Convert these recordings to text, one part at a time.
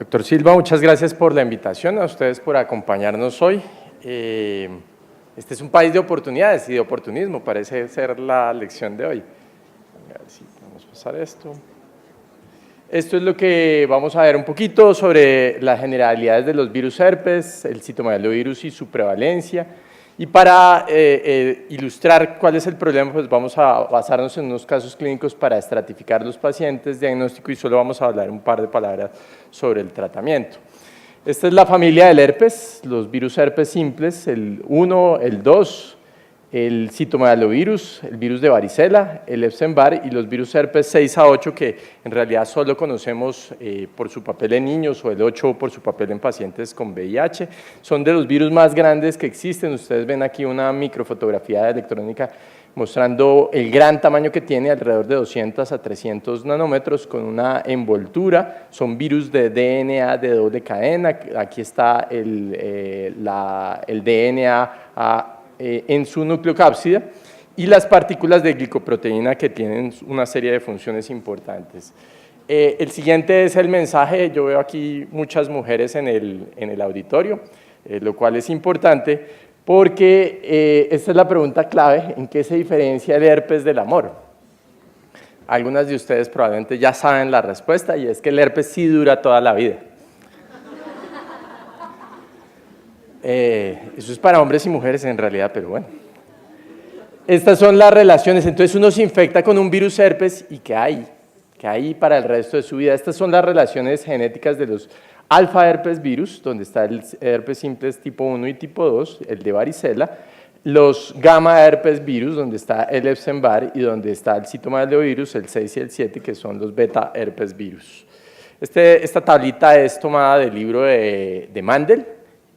Doctor Silva, muchas gracias por la invitación, a ustedes por acompañarnos hoy. Este es un país de oportunidades y de oportunismo, parece ser la lección de hoy. A ver si podemos pasar esto. Esto es lo que vamos a ver un poquito sobre las generalidades de los virus herpes, el citomegalovirus y su prevalencia. Y para ilustrar cuál es el problema, pues vamos a basarnos en unos casos clínicos para estratificar los pacientes, diagnóstico, y solo vamos a hablar un par de palabras sobre el tratamiento. Esta es la familia del herpes, los virus herpes simples, el 1, el 2, el citomegalovirus, el virus de varicela, el Epstein-Barr y los virus herpes 6 a 8 que en realidad solo conocemos por su papel en niños, o el 8 por su papel en pacientes con VIH. Son de los virus más grandes que existen. Ustedes ven aquí una microfotografía electrónica mostrando el gran tamaño que tiene, alrededor de 200 a 300 nanómetros, con una envoltura. Son virus de DNA de doble cadena. Aquí está el DNA en su nucleocápsida, y las partículas de glicoproteína que tienen una serie de funciones importantes. El siguiente es el mensaje. Yo veo aquí muchas mujeres en el auditorio, lo cual es importante porque esta es la pregunta clave: ¿en qué se diferencia el herpes del amor? Algunas de ustedes probablemente ya saben la respuesta, y es que el herpes sí dura toda la vida. Eso es para hombres y mujeres en realidad, pero bueno. Estas son las relaciones. Entonces uno se infecta con un virus herpes y ¿qué hay? ¿Qué hay para el resto de su vida? Estas son las relaciones genéticas de los alfa herpes virus, donde está el herpes simples tipo 1 y tipo 2, el de varicela, los gamma herpes virus, donde está el Epstein-Barr, y donde está el citomegalovirus, el 6 y el 7, que son los beta herpes virus. Esta tablita es tomada del libro de Mandel,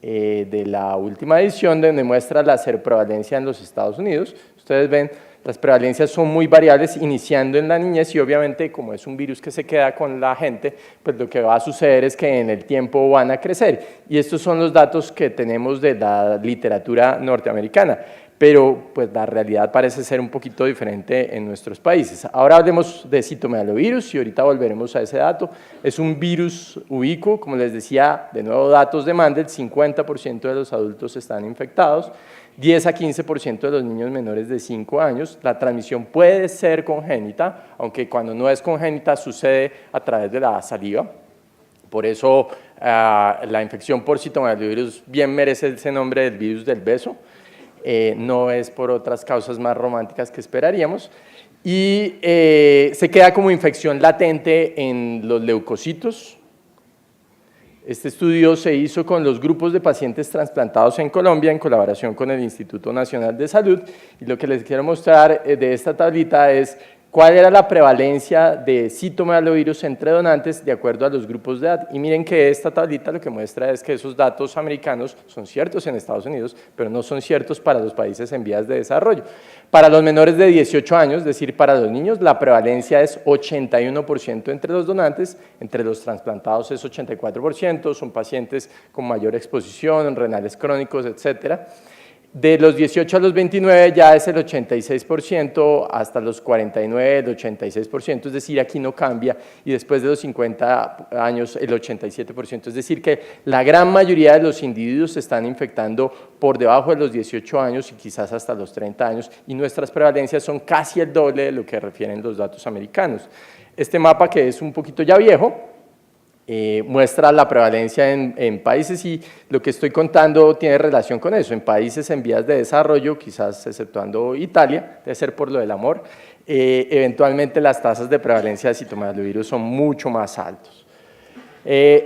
de la última edición, donde muestra la seroprevalencia en los Estados Unidos. Ustedes ven, las prevalencias son muy variables, iniciando en la niñez, y obviamente como es un virus que se queda con la gente, pues lo que va a suceder es que en el tiempo van a crecer. Y estos son los datos que tenemos de la literatura norteamericana, pero pues la realidad parece ser un poquito diferente en nuestros países. Ahora hablemos de citomegalovirus, y ahorita volveremos a ese dato. Es un virus ubicuo, como les decía, de nuevo datos de Mandel, 50% de los adultos están infectados, 10 a 15% de los niños menores de 5 años. La transmisión puede ser congénita, aunque cuando no es congénita sucede a través de la saliva. Por eso la infección por citomegalovirus bien merece ese nombre del virus del beso. No es por otras causas más románticas que esperaríamos, y se queda como infección latente en los leucocitos. Este estudio se hizo con los grupos de pacientes trasplantados en Colombia en colaboración con el Instituto Nacional de Salud, y lo que les quiero mostrar de esta tablita es cuál era la prevalencia de citomegalovirus entre donantes de acuerdo a los grupos de edad. Y miren que esta tablita lo que muestra es que esos datos americanos son ciertos en Estados Unidos, pero no son ciertos para los países en vías de desarrollo. Para los menores de 18 años, es decir, para los niños, la prevalencia es 81% entre los donantes, entre los trasplantados es 84%, son pacientes con mayor exposición, renales crónicos, etcétera. De los 18 a los 29 ya es el 86%, hasta los 49 el 86%, es decir, aquí no cambia, y después de los 50 años el 87%, es decir, que la gran mayoría de los individuos se están infectando por debajo de los 18 años y quizás hasta los 30 años, y nuestras prevalencias son casi el doble de lo que refieren los datos americanos. Este mapa, que es un poquito ya viejo, muestra la prevalencia en países, y lo que estoy contando tiene relación con eso. En países en vías de desarrollo, quizás exceptuando Italia, debe ser por lo del amor, eventualmente las tasas de prevalencia de citomegalovirus son mucho más altos.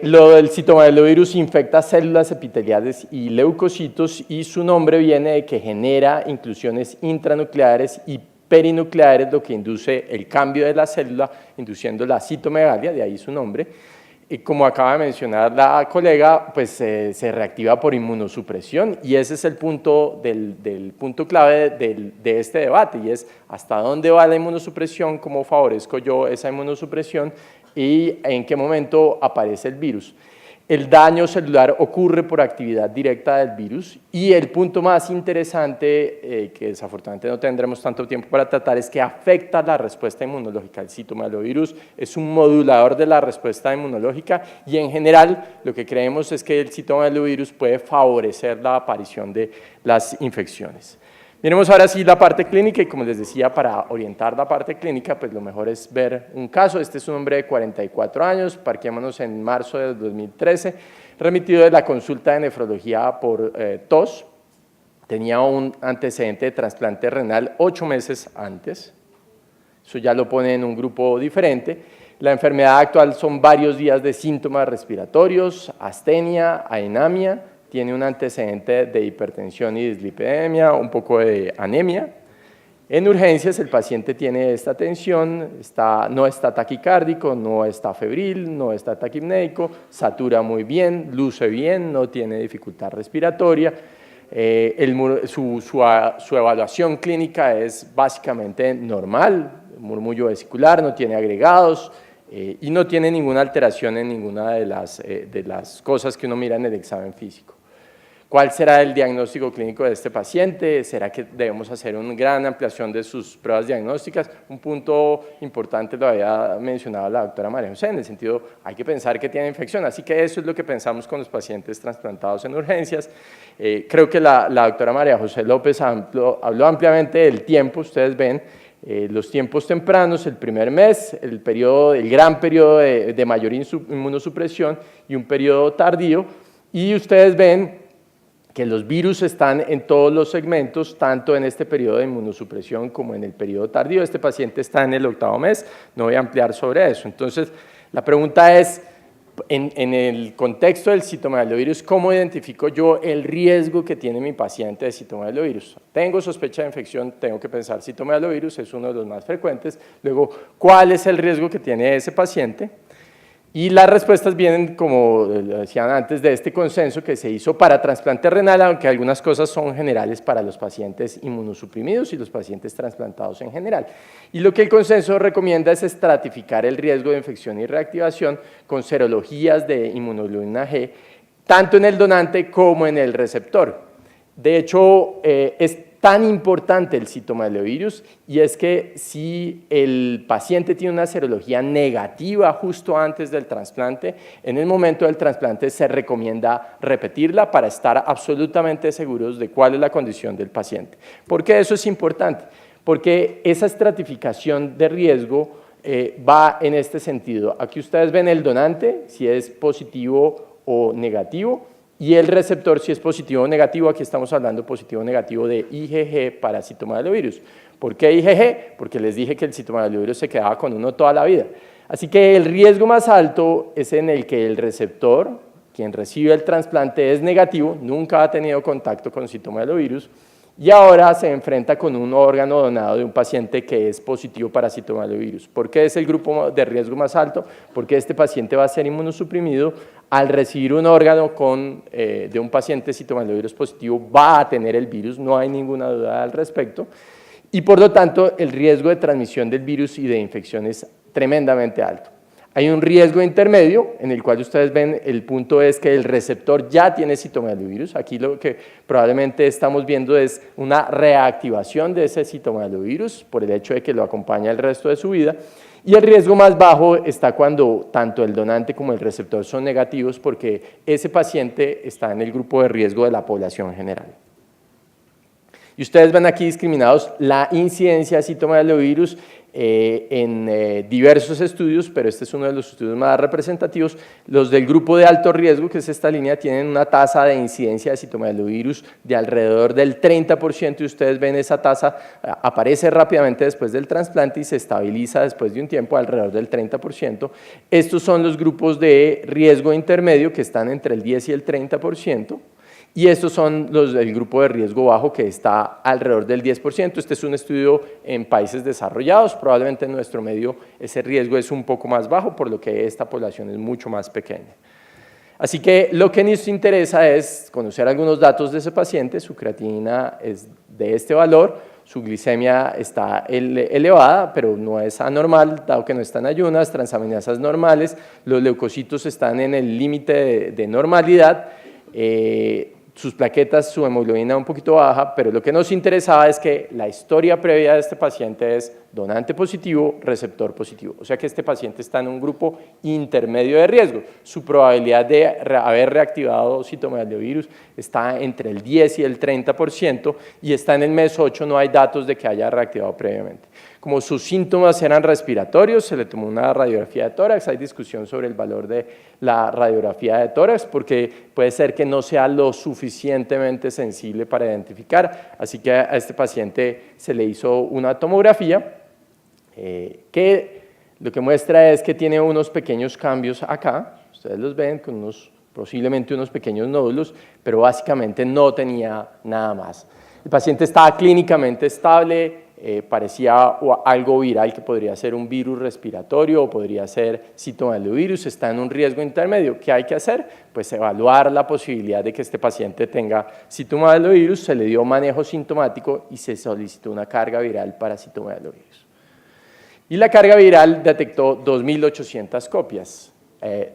Lo del citomegalovirus infecta células epiteliales y leucocitos, y su nombre viene de que genera inclusiones intranucleares y perinucleares, lo que induce el cambio de la célula, induciendo la citomegalia, de ahí su nombre. Y como acaba de mencionar la colega, pues se reactiva por inmunosupresión, y ese es el punto del punto clave de este debate, y es hasta dónde va la inmunosupresión, cómo favorezco yo esa inmunosupresión y en qué momento aparece el virus. El daño celular ocurre por actividad directa del virus y el punto más interesante, que desafortunadamente no tendremos tanto tiempo para tratar, es que afecta la respuesta inmunológica. El citomegalovirus es un modulador de la respuesta inmunológica y en general lo que creemos es que el citomegalovirus puede favorecer la aparición de las infecciones. Miremos ahora sí la parte clínica y como les decía, para orientar la parte clínica, pues lo mejor es ver un caso. Este es un hombre de 44 años, parquémonos en marzo de 2013, remitido de la consulta de nefrología por tos. Tenía un antecedente de trasplante renal 8 meses antes, eso ya lo pone en un grupo diferente. La enfermedad actual son varios días de síntomas respiratorios, astenia, anemia, tiene un antecedente de hipertensión y dislipidemia, un poco de anemia. En urgencias el paciente tiene esta tensión, no está taquicárdico, no está febril, no está taquipnéico, satura muy bien, luce bien, no tiene dificultad respiratoria. Su evaluación clínica es básicamente normal, murmullo vesicular, no tiene agregados y no tiene ninguna alteración en ninguna de las cosas que uno mira en el examen físico. ¿Cuál será el diagnóstico clínico de este paciente? ¿Será que debemos hacer una gran ampliación de sus pruebas diagnósticas? Un punto importante lo había mencionado la doctora María José, en el sentido, hay que pensar que tiene infección, así que eso es lo que pensamos con los pacientes trasplantados en urgencias. Creo que la doctora María José López habló ampliamente del tiempo, ustedes ven, los tiempos tempranos, el primer mes, el gran periodo de mayor inmunosupresión y un periodo tardío, y ustedes ven que los virus están en todos los segmentos, tanto en este periodo de inmunosupresión como en el periodo tardío. Este paciente está en el 8º mes, no voy a ampliar sobre eso. Entonces, la pregunta es, en el contexto del citomegalovirus, ¿cómo identifico yo el riesgo que tiene mi paciente de citomegalovirus? Tengo sospecha de infección, tengo que pensar citomegalovirus, es uno de los más frecuentes. Luego, ¿cuál es el riesgo que tiene ese paciente? Y las respuestas vienen, como decían antes, de este consenso que se hizo para trasplante renal, aunque algunas cosas son generales para los pacientes inmunosuprimidos y los pacientes trasplantados en general. Y lo que el consenso recomienda es estratificar el riesgo de infección y reactivación con serologías de inmunoglobulina G, tanto en el donante como en el receptor. De hecho, es tan importante el citomegalovirus y es que si el paciente tiene una serología negativa justo antes del trasplante, en el momento del trasplante se recomienda repetirla para estar absolutamente seguros de cuál es la condición del paciente. ¿Por qué eso es importante? Porque esa estratificación de riesgo va en este sentido. Aquí ustedes ven el donante, si es positivo o negativo, y el receptor, si es positivo o negativo, aquí estamos hablando positivo o negativo de IgG para citomegalovirus. ¿Por qué IgG? Porque les dije que el citomegalovirus se quedaba con uno toda la vida. Así que el riesgo más alto es en el que el receptor, quien recibe el trasplante, es negativo, nunca ha tenido contacto con citomegalovirus, y ahora se enfrenta con un órgano donado de un paciente que es positivo para citomegalovirus. ¿Por qué es el grupo de riesgo más alto? Porque este paciente va a ser inmunosuprimido. Al recibir un órgano de un paciente citomegalovirus positivo, va a tener el virus, no hay ninguna duda al respecto, y por lo tanto el riesgo de transmisión del virus y de infección es tremendamente alto. Hay un riesgo intermedio en el cual ustedes ven, el punto es que el receptor ya tiene citomegalovirus. Aquí lo que probablemente estamos viendo es una reactivación de ese citomegalovirus por el hecho de que lo acompaña el resto de su vida. Y el riesgo más bajo está cuando tanto el donante como el receptor son negativos porque ese paciente está en el grupo de riesgo de la población general. Y ustedes ven aquí discriminados la incidencia de citomegalovirus en diversos estudios, pero este es uno de los estudios más representativos. Los del grupo de alto riesgo, que es esta línea, tienen una tasa de incidencia de citomegalovirus de alrededor del 30%, y ustedes ven esa tasa aparece rápidamente después del trasplante y se estabiliza después de un tiempo alrededor del 30%. Estos son los grupos de riesgo intermedio que están entre el 10 y el 30%. Y estos son los del grupo de riesgo bajo que está alrededor del 10%. Este es un estudio en países desarrollados, probablemente en nuestro medio ese riesgo es un poco más bajo, por lo que esta población es mucho más pequeña. Así que lo que nos interesa es conocer algunos datos de ese paciente. Su creatinina es de este valor, su glicemia está elevada, pero no es anormal, dado que no está en ayunas, transaminasas normales, los leucocitos están en el límite de normalidad, sus plaquetas, su hemoglobina un poquito baja, pero lo que nos interesaba es que la historia previa de este paciente es donante positivo, receptor positivo. O sea que este paciente está en un grupo intermedio de riesgo. Su probabilidad de haber reactivado citomegalovirus está entre el 10 y el 30% y está en el mes 8, no hay datos de que haya reactivado previamente. Como sus síntomas eran respiratorios, se le tomó una radiografía de tórax. Hay discusión sobre el valor de la radiografía de tórax porque puede ser que no sea lo suficientemente sensible para identificar. Así que a este paciente se le hizo una tomografía que lo que muestra es que tiene unos pequeños cambios acá. Ustedes los ven con posiblemente unos pequeños nódulos, pero básicamente no tenía nada más. El paciente estaba clínicamente estable. Parecía algo viral que podría ser un virus respiratorio o podría ser citomegalovirus, está en un riesgo intermedio. ¿Qué hay que hacer? Pues evaluar la posibilidad de que este paciente tenga citomegalovirus, se le dio manejo sintomático y se solicitó una carga viral para citomegalovirus. Y la carga viral detectó 2.800 copias.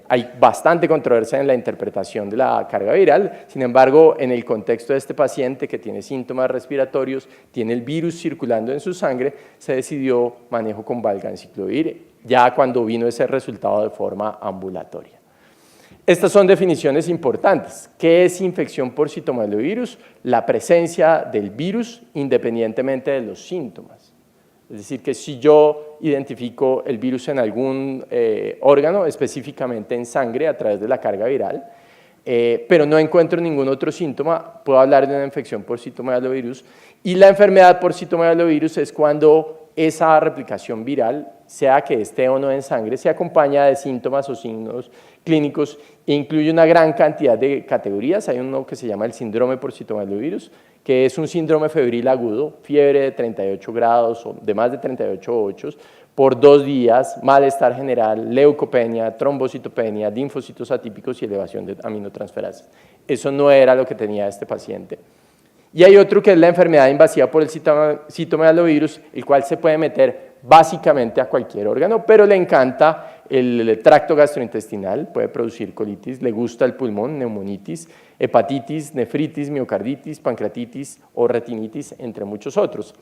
Hay bastante controversia en la interpretación de la carga viral, sin embargo, en el contexto de este paciente que tiene síntomas respiratorios, tiene el virus circulando en su sangre, se decidió manejo con valganciclovir, ya cuando vino ese resultado de forma ambulatoria. Estas son definiciones importantes. ¿Qué es infección por citomegalovirus? La presencia del virus independientemente de los síntomas. Es decir, que si yo identifico el virus en algún órgano, específicamente en sangre a través de la carga viral, pero no encuentro ningún otro síntoma, puedo hablar de una infección por citomegalovirus. Y la enfermedad por citomegalovirus es cuando esa replicación viral, sea que esté o no en sangre, se acompaña de síntomas o signos clínicos e incluye una gran cantidad de categorías. Hay uno que se llama el síndrome por citomegalovirus, que es un síndrome febril agudo, fiebre de 38 grados o de más de 38,8 por 2 días, malestar general, leucopenia, trombocitopenia, linfocitos atípicos y elevación de aminotransferasas. Eso no era lo que tenía este paciente. Y hay otro que es la enfermedad invasiva por el citomegalovirus, el cual se puede meter básicamente a cualquier órgano, pero le encanta el tracto gastrointestinal, puede producir colitis, le gusta el pulmón, neumonitis, hepatitis, nefritis, miocarditis, pancreatitis o retinitis, entre muchos otros.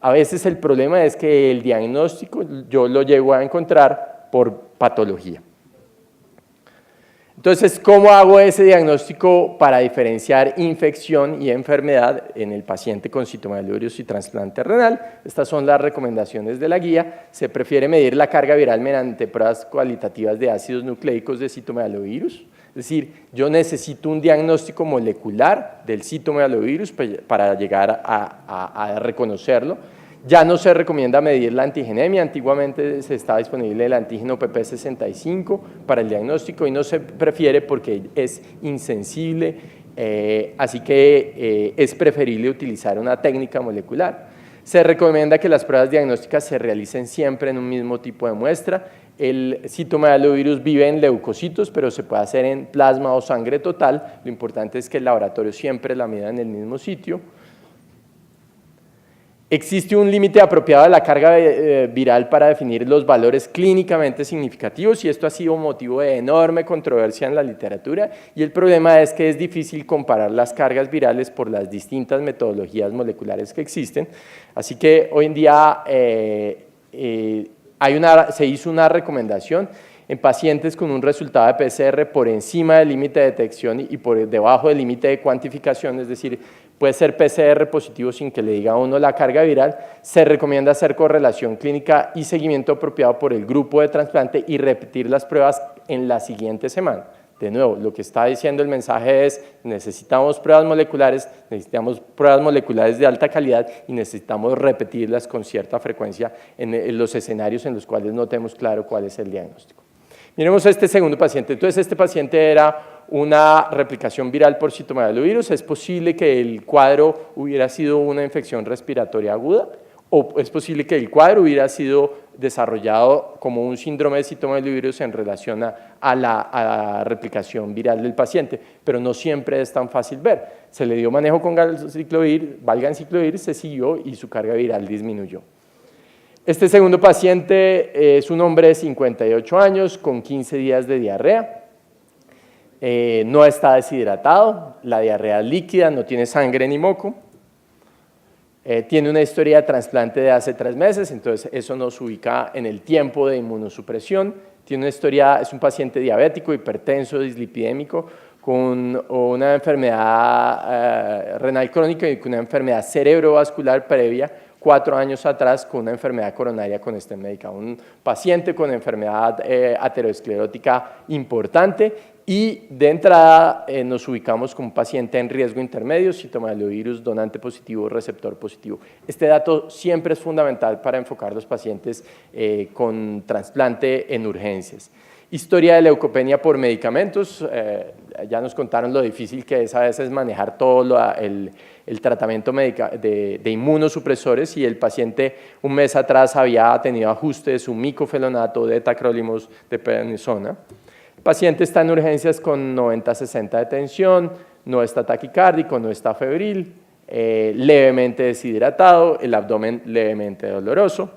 A veces el problema es que el diagnóstico yo lo llego a encontrar por patología. Entonces, ¿cómo hago ese diagnóstico para diferenciar infección y enfermedad en el paciente con citomegalovirus y trasplante renal? Estas son las recomendaciones de la guía. Se prefiere medir la carga viral mediante pruebas cualitativas de ácidos nucleicos de citomegalovirus. Es decir, yo necesito un diagnóstico molecular del citomegalovirus para llegar a reconocerlo. Ya no se recomienda medir la antigenemia, antiguamente se estaba disponible el antígeno PP65 para el diagnóstico y no se prefiere porque es insensible, así que es preferible utilizar una técnica molecular. Se recomienda que las pruebas diagnósticas se realicen siempre en un mismo tipo de muestra. El citomegalovirus vive en leucocitos, pero se puede hacer en plasma o sangre total. Lo importante es que el laboratorio siempre la mida en el mismo sitio. Existe un límite apropiado de la carga viral para definir los valores clínicamente significativos y esto ha sido motivo de enorme controversia en la literatura y el problema es que es difícil comparar las cargas virales por las distintas metodologías moleculares que existen. Así que hoy en día se hizo una recomendación en pacientes con un resultado de PCR por encima del límite de detección y por debajo del límite de cuantificación, es decir, puede ser PCR positivo sin que le diga a uno la carga viral, se recomienda hacer correlación clínica y seguimiento apropiado por el grupo de trasplante y repetir las pruebas en la siguiente semana. De nuevo, lo que está diciendo el mensaje es necesitamos pruebas moleculares de alta calidad y necesitamos repetirlas con cierta frecuencia en los escenarios en los cuales no tenemos claro cuál es el diagnóstico. Miremos a este segundo paciente. Entonces, este paciente era una replicación viral por citomegalovirus. Es posible que el cuadro hubiera sido una infección respiratoria aguda o es posible que el cuadro hubiera sido desarrollado como un síndrome de citomegalovirus en relación a la replicación viral del paciente, pero no siempre es tan fácil ver. Se le dio manejo con valganciclovir, se siguió y su carga viral disminuyó. Este segundo paciente es un hombre de 58 años con 15 días de diarrea. No está deshidratado, la diarrea es líquida, no tiene sangre ni moco. Tiene una historia de trasplante de hace 3 meses, entonces eso nos ubica en el tiempo de inmunosupresión. Tiene una historia, es un paciente diabético, hipertenso, dislipidémico, con una enfermedad renal crónica y con una enfermedad cerebrovascular previa, 4 años atrás, con una enfermedad coronaria con stent médica. Un paciente con enfermedad aterosclerótica importante. Y de entrada nos ubicamos como un paciente en riesgo intermedio, citomegalovirus donante positivo, receptor positivo. Este dato siempre es fundamental para enfocar a los pacientes con trasplante en urgencias. Historia de leucopenia por medicamentos, ya nos contaron lo difícil que es a veces manejar todo el tratamiento de inmunosupresores, y el paciente un mes atrás había tenido ajuste de su micofelonato de tacrolimus de prednisona. El paciente está en urgencias con 90-60 de tensión, no está taquicárdico, no está febril, levemente deshidratado, el abdomen levemente doloroso.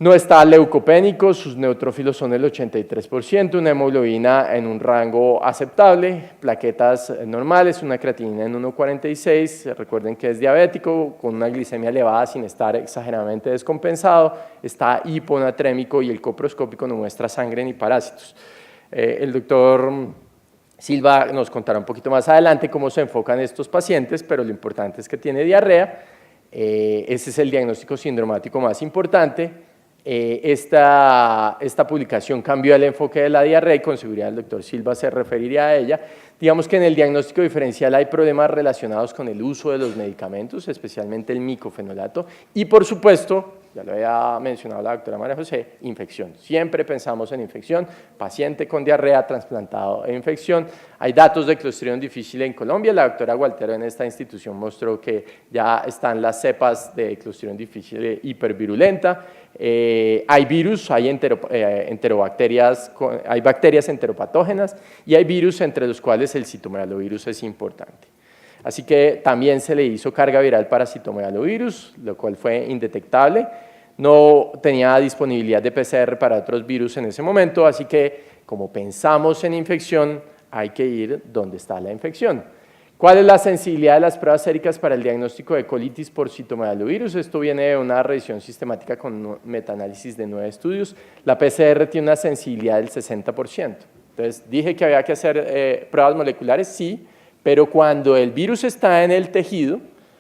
No está leucopénico, sus neutrófilos son el 83%, una hemoglobina en un rango aceptable, plaquetas normales, una creatinina en 1,46, recuerden que es diabético, con una glicemia elevada sin estar exageradamente descompensado, está hiponatrémico y el coproscópico no muestra sangre ni parásitos. El doctor Silva nos contará un poquito más adelante cómo se enfocan estos pacientes, pero lo importante es que tiene diarrea, ese es el diagnóstico sindromático más importante. Esta publicación cambió el enfoque de la diarrea y con seguridad el doctor Silva se referiría a ella. Digamos que en el diagnóstico diferencial hay problemas relacionados con el uso de los medicamentos, especialmente el micofenolato, y por supuesto, ya lo había mencionado la doctora María José, infección. Siempre pensamos en infección, paciente con diarrea, trasplantado e infección. Hay datos de Clostridium difficile en Colombia, la doctora Gualtero en esta institución mostró que ya están las cepas de Clostridium difficile hipervirulenta. Hay virus, hay enterobacterias, hay bacterias enteropatógenas y hay virus entre los cuales el citomegalovirus es importante. Así que también se le hizo carga viral para citomegalovirus, lo cual fue indetectable. No tenía disponibilidad de PCR para otros virus en ese momento, así que como pensamos en infección, hay que ir donde está la infección. ¿Cuál es la sensibilidad de las pruebas séricas para el diagnóstico de colitis por citomegalovirus? Esto viene de una revisión sistemática con metaanálisis de 9 estudios. La PCR tiene una sensibilidad del 60%. Entonces, dije que había que hacer pruebas moleculares, sí, pero cuando el virus está en el tejido,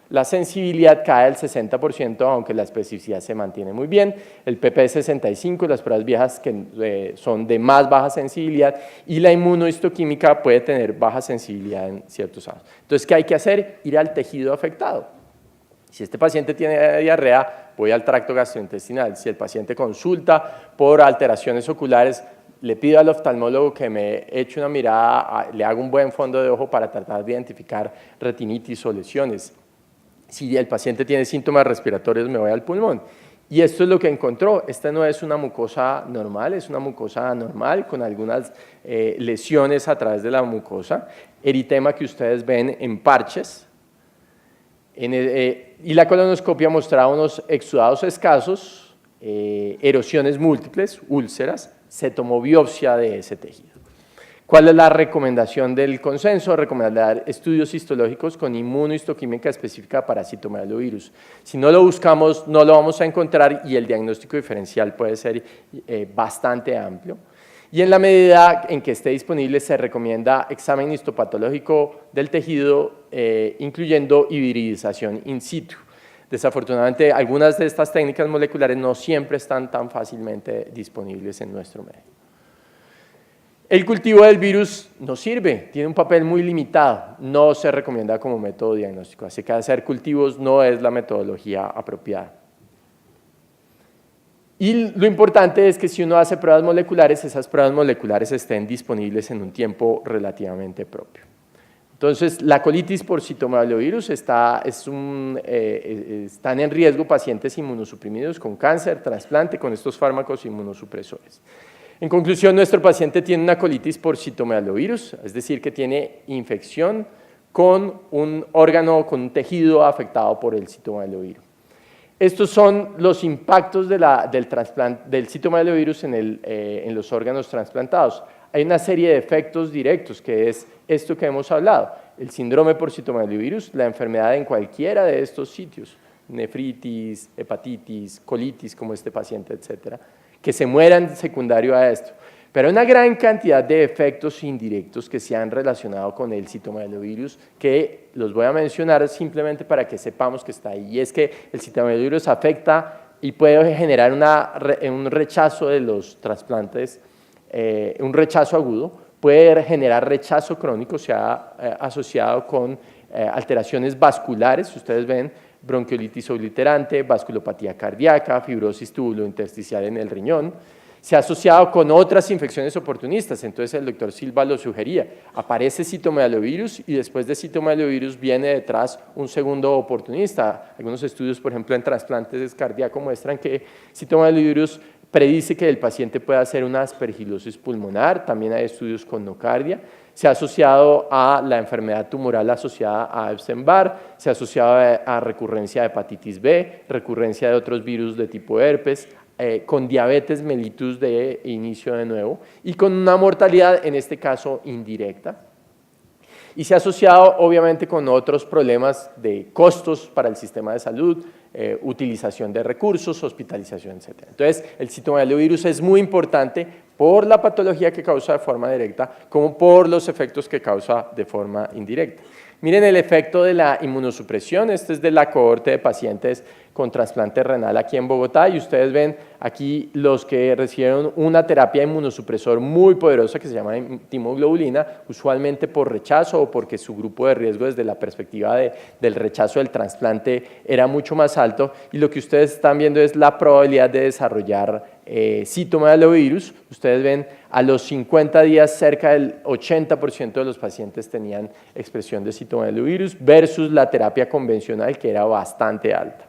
la sensibilidad cae al 60%, aunque la especificidad se mantiene muy bien. El PP es 65, las pruebas viejas que son de más baja sensibilidad, y la inmunohistoquímica puede tener baja sensibilidad en ciertos casos. Entonces, ¿qué hay que hacer? Ir al tejido afectado. Si este paciente tiene diarrea, voy al tracto gastrointestinal. Si el paciente consulta por alteraciones oculares, le pido al oftalmólogo que me eche una mirada, le haga un buen fondo de ojo para tratar de identificar retinitis o lesiones. Si el paciente tiene síntomas respiratorios, me voy al pulmón. Y esto es lo que encontró. Esta no es una mucosa normal, es una mucosa anormal con algunas lesiones a través de la mucosa, eritema que ustedes ven en parches. Y la colonoscopia mostraba unos exudados escasos, erosiones múltiples, úlceras. Se tomó biopsia de ese tejido. ¿Cuál es la recomendación del consenso? Recomendar estudios histológicos con inmunohistoquímica específica para citomegalovirus. Si no lo buscamos, no lo vamos a encontrar y el diagnóstico diferencial puede ser bastante amplio. Y en la medida en que esté disponible, se recomienda examen histopatológico del tejido, incluyendo hibridización in situ. Desafortunadamente, algunas de estas técnicas moleculares no siempre están tan fácilmente disponibles en nuestro medio. El cultivo del virus no sirve, tiene un papel muy limitado, no se recomienda como método diagnóstico, así que hacer cultivos no es la metodología apropiada. Y lo importante es que si uno hace pruebas moleculares, esas pruebas moleculares estén disponibles en un tiempo relativamente propio. Entonces, la colitis por citomegalovirus están en riesgo pacientes inmunosuprimidos con cáncer, trasplante, con estos fármacos inmunosupresores. En conclusión, nuestro paciente tiene una colitis por citomegalovirus, es decir, que tiene infección con un órgano, con un tejido afectado por el citomegalovirus. Estos son los impactos del citomegalovirus en los órganos trasplantados. Hay una serie de efectos directos, que es esto que hemos hablado, el síndrome por citomegalovirus, la enfermedad en cualquiera de estos sitios, nefritis, hepatitis, colitis, como este paciente, etcétera, que se mueran secundario a esto. Pero hay una gran cantidad de efectos indirectos que se han relacionado con el citomegalovirus, que los voy a mencionar simplemente para que sepamos que está ahí. Y es que el citomegalovirus afecta y puede generar un rechazo de los trasplantes, un rechazo agudo, puede generar rechazo crónico, se ha asociado con alteraciones vasculares, ustedes ven bronquiolitis obliterante, vasculopatía cardíaca, fibrosis tubulointersticial en el riñón. Se ha asociado con otras infecciones oportunistas, entonces el doctor Silva lo sugería. Aparece citomegalovirus y después de citomegalovirus viene detrás un segundo oportunista. Algunos estudios, por ejemplo, en trasplantes cardíacos muestran que citomegalovirus predice que el paciente puede hacer una aspergilosis pulmonar, también hay estudios con nocardia. Se ha asociado a la enfermedad tumoral asociada a Epstein-Barr, se ha asociado a recurrencia de hepatitis B, recurrencia de otros virus de tipo herpes, con diabetes mellitus de inicio de nuevo y con una mortalidad, en este caso, indirecta. Y se ha asociado, obviamente, con otros problemas de costos para el sistema de salud, utilización de recursos, hospitalización, etc. Entonces, el citomegalovirus es muy importante por la patología que causa de forma directa, como por los efectos que causa de forma indirecta. Miren el efecto de la inmunosupresión, este es de la cohorte de pacientes con trasplante renal aquí en Bogotá y ustedes ven aquí los que recibieron una terapia inmunosupresor muy poderosa que se llama timoglobulina, usualmente por rechazo o porque su grupo de riesgo desde la perspectiva del rechazo del trasplante era mucho más alto y lo que ustedes están viendo es la probabilidad de desarrollar citomegalovirus. Ustedes ven a los 50 días cerca del 80% de los pacientes tenían expresión de citomegalovirus versus la terapia convencional que era bastante alta.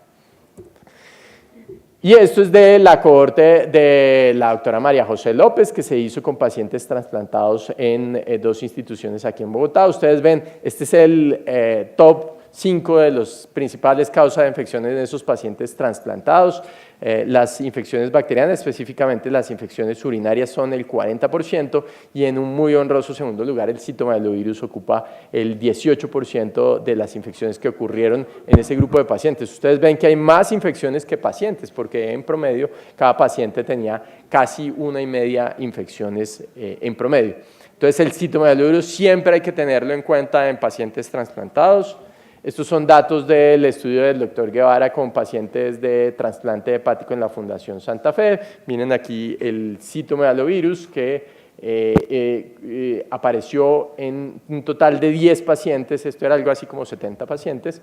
Y esto es de la cohorte de la doctora María José López, que se hizo con pacientes trasplantados en dos instituciones aquí en Bogotá. Ustedes ven, este es el top 5 de las principales causas de infecciones en esos pacientes trasplantados. Las infecciones bacterianas, específicamente las infecciones urinarias, son el 40% y en un muy honroso segundo lugar el citomegalovirus ocupa el 18% de las infecciones que ocurrieron en ese grupo de pacientes. Ustedes ven que hay más infecciones que pacientes porque en promedio cada paciente tenía casi 1,5 infecciones en promedio. Entonces el citomegalovirus siempre hay que tenerlo en cuenta en pacientes trasplantados. Estos son datos del estudio del doctor Guevara con pacientes de trasplante hepático en la Fundación Santa Fe. Miren aquí el citomegalovirus que apareció en un total de 10 pacientes, esto era algo así como 70 pacientes.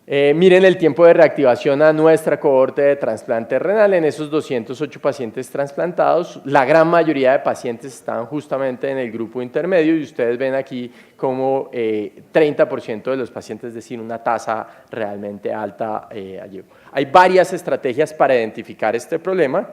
Miren el tiempo de reactivación a nuestra cohorte de trasplante renal en esos 208 pacientes trasplantados. La gran mayoría de pacientes estaban justamente en el grupo intermedio y ustedes ven aquí como 30% de los pacientes, es decir, una tasa realmente alta allí. Hay varias estrategias para identificar este problema.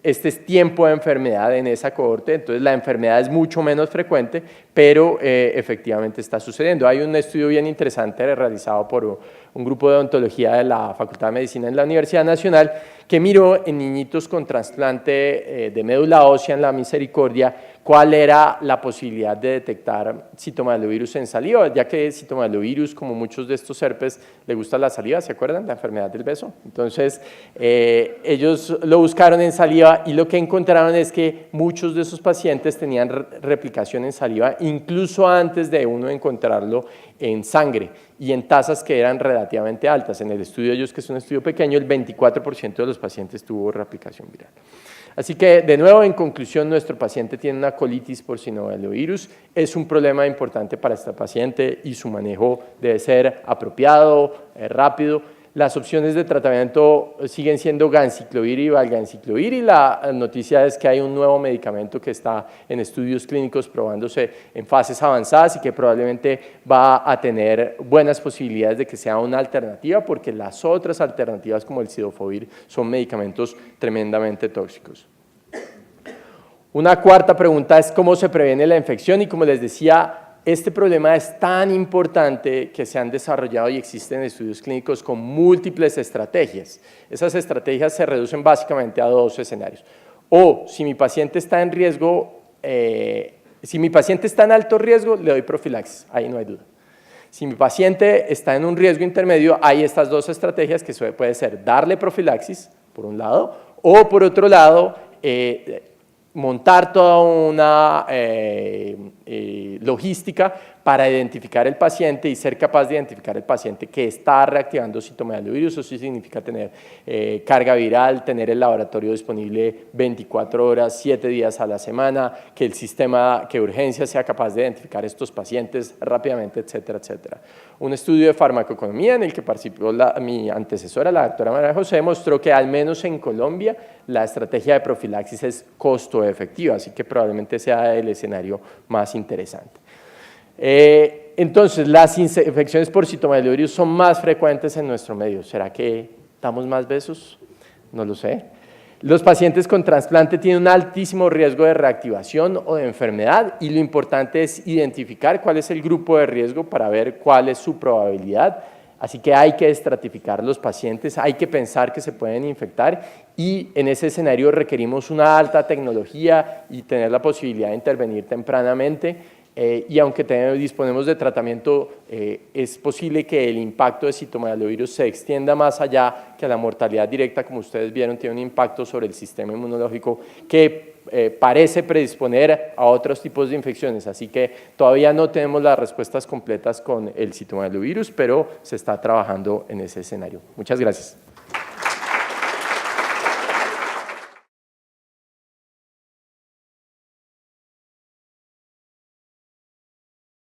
Este es tiempo de enfermedad en esa cohorte, entonces la enfermedad es mucho menos frecuente, pero efectivamente está sucediendo. Hay un estudio bien interesante realizado por un grupo de odontología de la Facultad de Medicina en la Universidad Nacional que miró en niñitos con trasplante de médula ósea en la Misericordia cuál era la posibilidad de detectar citomegalovirus en saliva, ya que citomegalovirus, como muchos de estos herpes, le gusta la saliva, ¿se acuerdan? La enfermedad del beso. Entonces, ellos lo buscaron en saliva y lo que encontraron es que muchos de esos pacientes tenían replicación en saliva, incluso antes de uno encontrarlo en sangre y en tasas que eran relativamente altas. En el estudio de ellos, que es un estudio pequeño, el 24% de los pacientes tuvo replicación viral. Así que, de nuevo, en conclusión, nuestro paciente tiene una colitis por citomegalovirus. Es un problema importante para este paciente y su manejo debe ser apropiado, rápido. Las opciones de tratamiento siguen siendo ganciclovir y valganciclovir, y la noticia es que hay un nuevo medicamento que está en estudios clínicos probándose en fases avanzadas y que probablemente va a tener buenas posibilidades de que sea una alternativa, porque las otras alternativas como el cidofovir son medicamentos tremendamente tóxicos. Una cuarta pregunta es cómo se previene la infección, y como les decía, este problema es tan importante que se han desarrollado y existen estudios clínicos con múltiples estrategias. Esas estrategias se reducen básicamente a dos escenarios. O si mi paciente está en riesgo, si mi paciente está en alto riesgo, le doy profilaxis, ahí no hay duda. Si mi paciente está en un riesgo intermedio, hay estas dos estrategias que puede ser darle profilaxis, por un lado, o por otro lado, montar toda una logística para identificar el paciente y ser capaz de identificar el paciente que está reactivando citomegalovirus. Eso sí significa tener carga viral, tener el laboratorio disponible 24 horas, 7 días a la semana, que el sistema, que urgencia sea capaz de identificar estos pacientes rápidamente, etcétera, etcétera. Un estudio de farmacoeconomía en el que participó mi antecesora, la doctora María José, mostró que al menos en Colombia la estrategia de profilaxis es costo efectiva, así que probablemente sea el escenario más interesante. Entonces, las infecciones por citomegalovirus son más frecuentes en nuestro medio. ¿Será que damos más besos? No lo sé. Los pacientes con trasplante tienen un altísimo riesgo de reactivación o de enfermedad, y lo importante es identificar cuál es el grupo de riesgo para ver cuál es su probabilidad. Así que hay que estratificar los pacientes, hay que pensar que se pueden infectar, y en ese escenario requerimos una alta tecnología y tener la posibilidad de intervenir tempranamente. Y aunque disponemos de tratamiento, es posible que el impacto de citomegalovirus se extienda más allá, que la mortalidad directa, como ustedes vieron, tiene un impacto sobre el sistema inmunológico que parece predisponer a otros tipos de infecciones. Así que todavía no tenemos las respuestas completas con el citomegalovirus, pero se está trabajando en ese escenario. Muchas gracias.